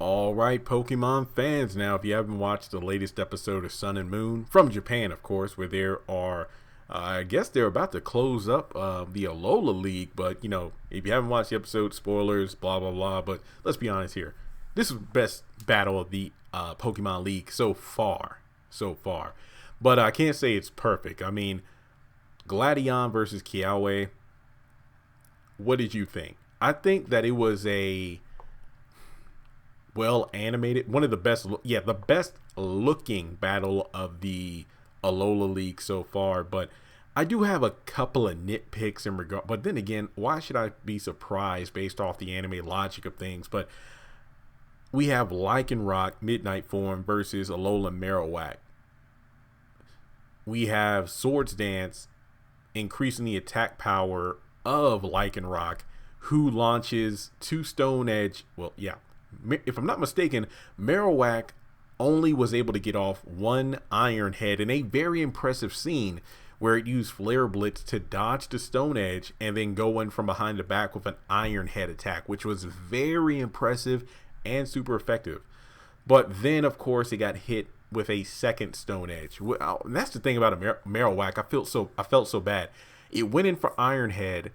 All right, Pokemon fans. Now, if you haven't watched the latest episode of Sun and Moon, from Japan, of course, where there are, I guess they're about to close up the Alola League. But, if you haven't watched the episode, spoilers, blah, blah, blah. But let's be honest here. This is the best battle of the Pokemon League so far. So far. But I can't say it's perfect. I mean, Gladion versus Kiawe. What did you think? I think that it was a well animated, one of the best, the best looking battle of the Alola League so far. But I do have a couple of nitpicks in regard. But then again, why should I be surprised based off the anime logic of things? But we have Lycanroc Midnight Form versus Alola Marowak. We have Swords Dance increasing the attack power of Lycanroc, who launches 2 Stone Edge. Well, yeah. If I'm not mistaken, Marowak only was able to get off 1 Iron Head in a very impressive scene where it used Flare Blitz to dodge the Stone Edge and then go in from behind the back with an Iron Head attack, which was very impressive and super effective. But then, of course, it got hit with a second Stone Edge. And that's the thing about a Marowak. I felt so bad. It went in for Iron Head,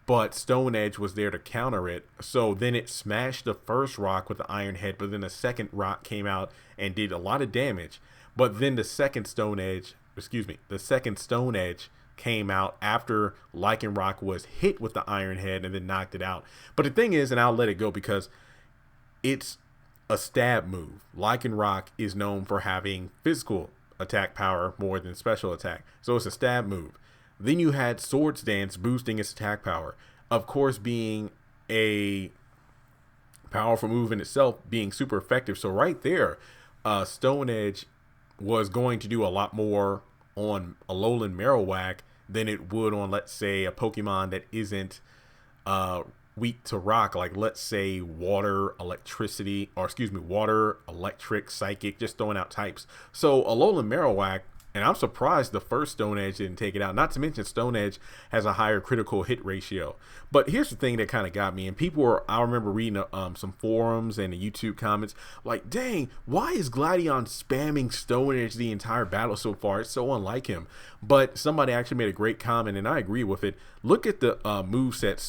but Stone Edge was there to counter it. So then it smashed the first rock with the Iron Head, but then the second rock came out and did a lot of damage. But then the second Stone Edge came out after Lycanroc was hit with the Iron Head and then knocked it out. But the thing is, and I'll let it go because it's a stab move. Lycanroc is known for having physical attack power more than special attack. So it's a stab move. Then you had Swords Dance boosting its attack power. Of course, being a powerful move in itself, being super effective. So right there, Stone Edge was going to do a lot more on Alolan Marowak than it would on, let's say, a Pokemon that isn't weak to rock, like let's say water, electric, psychic, just throwing out types. So Alolan Marowak, and I'm surprised the first Stone Edge didn't take it out. Not to mention Stone Edge has a higher critical hit ratio. But here's the thing that kind of got me. And I remember reading some forums and the YouTube comments like, dang, why is Gladion spamming Stone Edge the entire battle so far? It's so unlike him. But somebody actually made a great comment, and I agree with it. Look at the moveset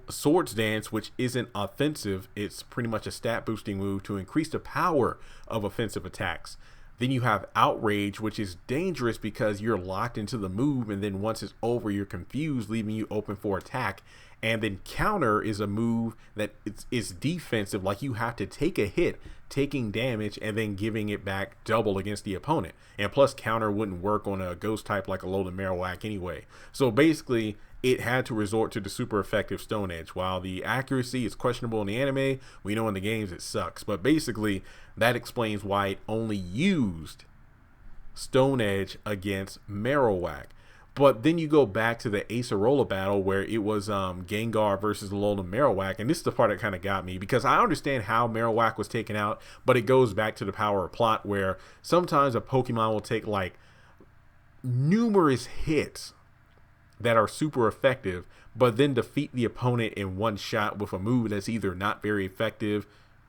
Swords Dance, which isn't offensive. It's pretty much a stat boosting move to increase the power of offensive attacks. Then you have Outrage, which is dangerous because you're locked into the move, and then once it's over, you're confused, leaving you open for attack. And then Counter is a move that it's defensive, like you have to take a hit, taking damage, and then giving it back double against the opponent. And plus, Counter wouldn't work on a ghost type like Alolan Marowak anyway. So basically, it had to resort to the super effective Stone Edge. While the accuracy is questionable in the anime, we know in the games it sucks. But basically, that explains why it only used Stone Edge against Marowak. But then you go back to the Acerola battle where it was Gengar versus Alolan Marowak. And this is the part that kind of got me, because I understand how Marowak was taken out, but it goes back to the power of plot where sometimes a Pokemon will take like numerous hits that are super effective, but then defeat the opponent in one shot with a move that's either not very effective,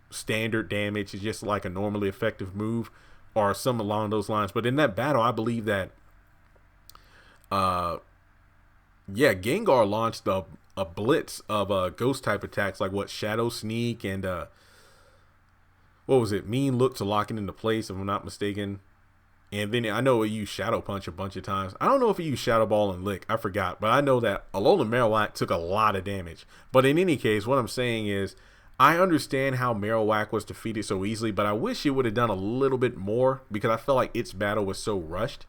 standard damage is just like a normally effective move, or some along those lines. But in that battle, I believe that Gengar launched a blitz of ghost type attacks like Shadow Sneak and what was it, Mean Look to lock it into place, if I'm not mistaken. And then I know it used Shadow Punch a bunch of times. I don't know if it used Shadow Ball and Lick. I forgot. But I know that Alolan Marowak took a lot of damage. But in any case, what I'm saying is I understand how Marowak was defeated so easily, but I wish it would have done a little bit more because I felt like its battle was so rushed.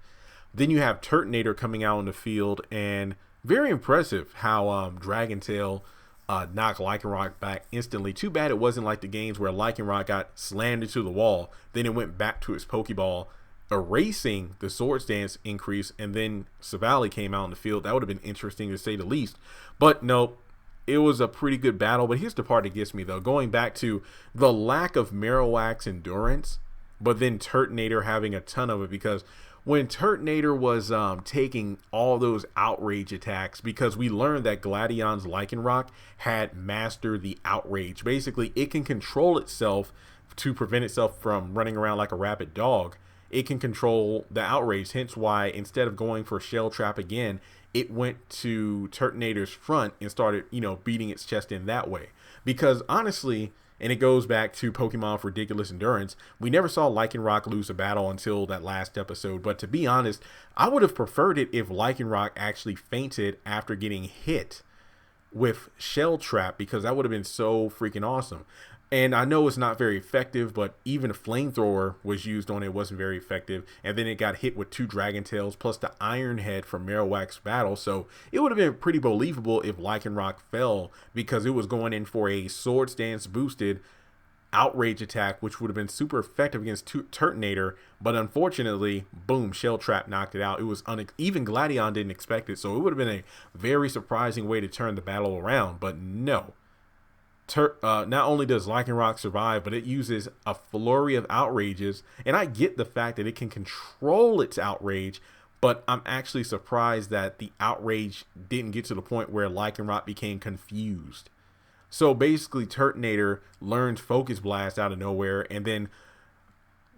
Then you have Turtonator coming out on the field, and very impressive how Dragon Tail knocked Lycanroc back instantly. Too bad it wasn't like the games where Lycanroc got slammed into the wall. Then it went back to its Pokeball, erasing the Swords Dance increase, and then Savali came out on the field. That would have been interesting to say the least. But nope, it was a pretty good battle. But here's the part that gets me though, going back to the lack of Marowak's endurance, but then Turtonator having a ton of it, because when Turtonator was taking all those outrage attacks, because we learned that Gladion's Lycanroc had mastered the outrage. Basically, it can control itself to prevent itself from running around like a rabid dog, it can control the outrage. Hence why instead of going for Shell Trap again, it went to Turtonator's front and started, beating its chest in that way. Because honestly, and it goes back to Pokemon for Ridiculous Endurance, we never saw Lycanroc lose a battle until that last episode. But to be honest, I would have preferred it if Lycanroc actually fainted after getting hit with Shell Trap, because that would have been so freaking awesome. And I know it's not very effective, but even a flamethrower was used on it, wasn't very effective. And then it got hit with 2 Dragon Tails plus the Iron Head from Marowak's battle. So it would have been pretty believable if Lycanroc fell, because it was going in for a Swords Dance boosted outrage attack, which would have been super effective against Turtonator. But unfortunately, boom, Shell Trap knocked it out. It was even Gladion didn't expect it. So it would have been a very surprising way to turn the battle around. But no. Not only does Lycanroc survive, but it uses a flurry of outrages. And I get the fact that it can control its outrage, but I'm actually surprised that the outrage didn't get to the point where Lycanroc became confused. So basically, Turtonator learns Focus Blast out of nowhere, and then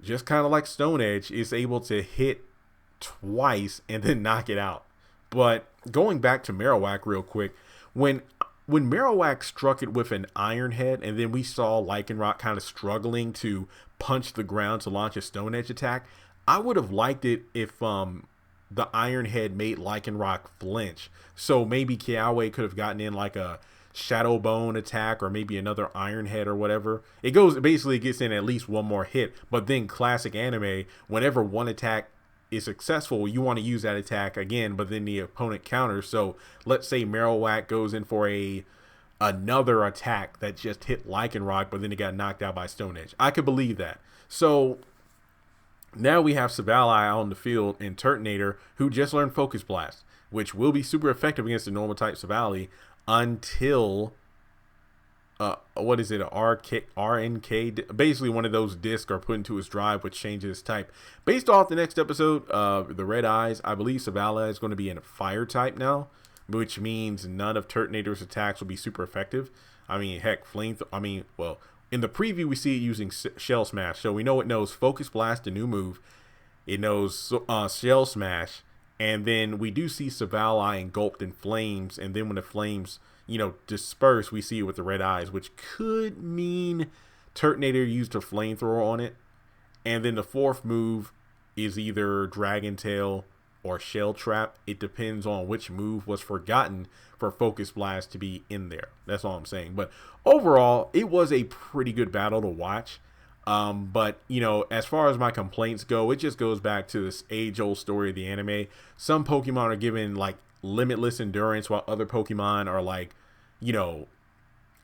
just kind of like Stone Edge, is able to hit twice and then knock it out. But going back to Marowak real quick, when Marowak struck it with an Iron Head, and then we saw Lycanroc kind of struggling to punch the ground to launch a Stone Edge attack, I would have liked it if the Iron Head made Lycanroc flinch. So maybe Kiawe could have gotten in like a Shadow Bone attack, or maybe another Iron Head or whatever. It basically gets in at least one more hit. But then classic anime, whenever one attack is successful, you want to use that attack again, but then the opponent counters. So let's say Marowak goes in for another attack that just hit Lycanroc, but then it got knocked out by Stone Edge. I could believe that. So now we have Sableye out on the field and Turtonator, who just learned Focus Blast, which will be super effective against the normal type Sableye until what is it, RNK, basically one of those discs are put into his drive, which changes his type. Based off the next episode, the Red Eyes, I believe Sableye is going to be in a fire type now, which means none of Turtonator's attacks will be super effective. I mean, heck, well, in the preview we see it using Shell Smash, so we know it knows Focus Blast, a new move. It knows Shell Smash, and then we do see Sableye engulfed in flames, and then when the flames disperse, we see it with the Red Eyes, which could mean Turtonator used a flamethrower on it. And then the 4th move is either Dragon Tail or Shell Trap. It depends on which move was forgotten for Focus Blast to be in there. That's all I'm saying. But overall, it was a pretty good battle to watch. But as far as my complaints go, it just goes back to this age-old story of the anime. Some Pokemon are given like limitless endurance, while other Pokemon are like,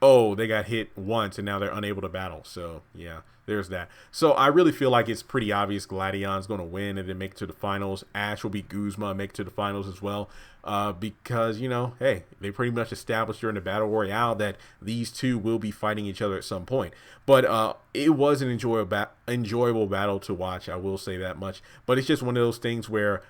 oh, they got hit once and now they're unable to battle. So yeah, there's that. So I really feel like it's pretty obvious Gladion's going to win and then make it to the finals. Ash will be Guzma, make it to the finals as well. Because, hey, they pretty much established during the Battle Royale that these two will be fighting each other at some point. But it was an enjoyable battle to watch, I will say that much. But it's just one of those things where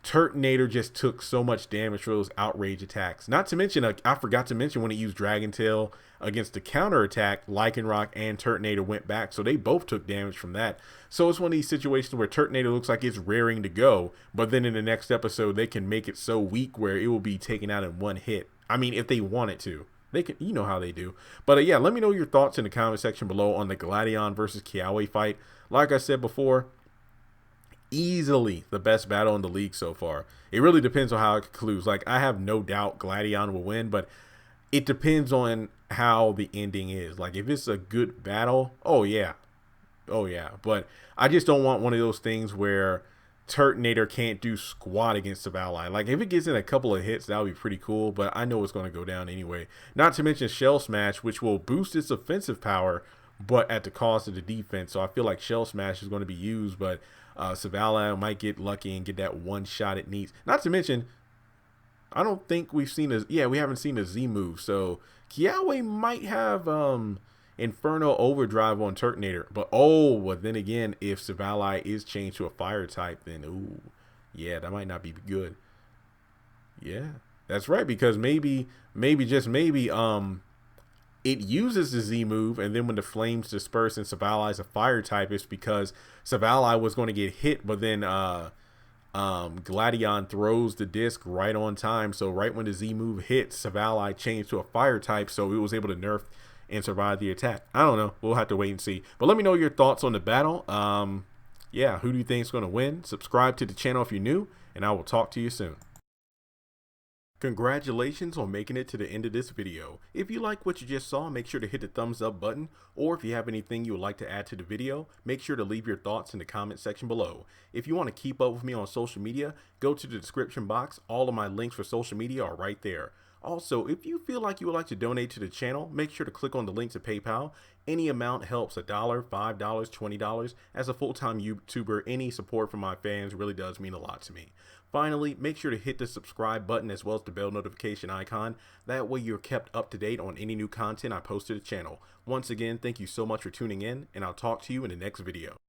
Turtonator just took so much damage for those outrage attacks. Not to mention, I forgot to mention when he used Dragon Tail against the counter attack, Lycanroc and Turtonator went back, so they both took damage from that. So it's one of these situations where Turtonator looks like it's raring to go, but then in the next episode they can make it so weak where it will be taken out in one hit. I mean, if they wanted to. They can, how they do. But yeah, let me know your thoughts in the comment section below on the Gladion versus Kiawe fight. Like I said before, easily the best battle in the league so far. It really depends on how it concludes. Like, I have no doubt Gladion will win, but it depends on how the ending is. Like, if it's a good battle, oh yeah. But I just don't want one of those things where Turtonator can't do squat against Sableye. Like, if it gets in a couple of hits, that would be pretty cool, but I know it's going to go down anyway. Not to mention Shell Smash, which will boost its offensive power, but at the cost of the defense. So I feel like Shell Smash is going to be used, but Sableye might get lucky and get that one shot it needs. Not to mention, I don't think we haven't seen a Z move. So Kiawe might have Inferno Overdrive on Turtonator. But then again, if Sableye is changed to a fire type, then that might not be good. Yeah, that's right, because maybe just maybe it uses the Z move, and then when the flames disperse and Savalai is a fire type, it's because Savalai was going to get hit, but then Gladion throws the disc right on time. So right when the Z move hits, Savalai changed to a fire type, so it was able to nerf and survive the attack. I don't know. We'll have to wait and see. But let me know your thoughts on the battle. Yeah, who do you think is going to win? Subscribe to the channel if you're new, and I will talk to you soon. Congratulations on making it to the end of this video. If you like what you just saw, make sure to hit the thumbs up button, or if you have anything you would like to add to the video, make sure to leave your thoughts in the comment section below. If you want to keep up with me on social media, go to the description box. All of my links for social media are right there. Also, if you feel like you would like to donate to the channel, make sure to click on the link to PayPal. Any amount helps. $1, $5, $20. As a full-time YouTuber, any support from my fans really does mean a lot to me. Finally, make sure to hit the subscribe button as well as the bell notification icon. That way you're kept up to date on any new content I post to the channel. Once again, thank you so much for tuning in, and I'll talk to you in the next video.